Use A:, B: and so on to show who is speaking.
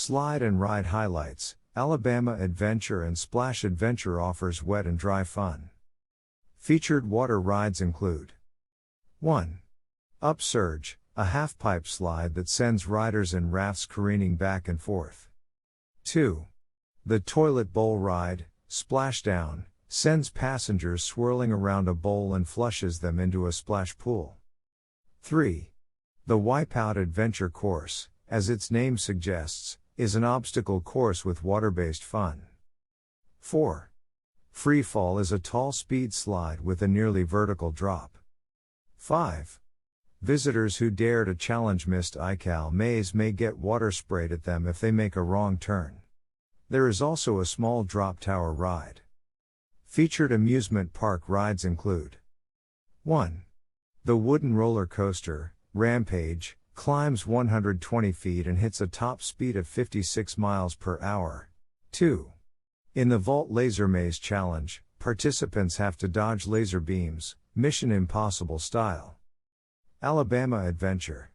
A: Slide and ride highlights. Alabama Adventure and Splash Adventure offers wet and dry fun. Featured water rides include 1. UpSurge, a half-pipe slide that sends riders in rafts careening back and forth. 2. The Toilet Bowl Ride, Splashdown, sends passengers swirling around a bowl and flushes them into a splash pool. 3. The Wipeout Adventure Course, as its name suggests, is an obstacle course with water-based fun. 4. Freefall is a tall speed slide with a nearly vertical drop. 5. Visitors who dare to challenge Mist-ical Maze may get water sprayed at them if they make a wrong turn. There is also a small drop tower ride. Featured amusement park rides include 1. The wooden roller coaster, Rampage, climbs 120 feet and hits a top speed of 56 miles per hour. 2. In the Vault Laser Maze Challenge, participants have to dodge laser beams, Mission Impossible style. Alabama Adventure.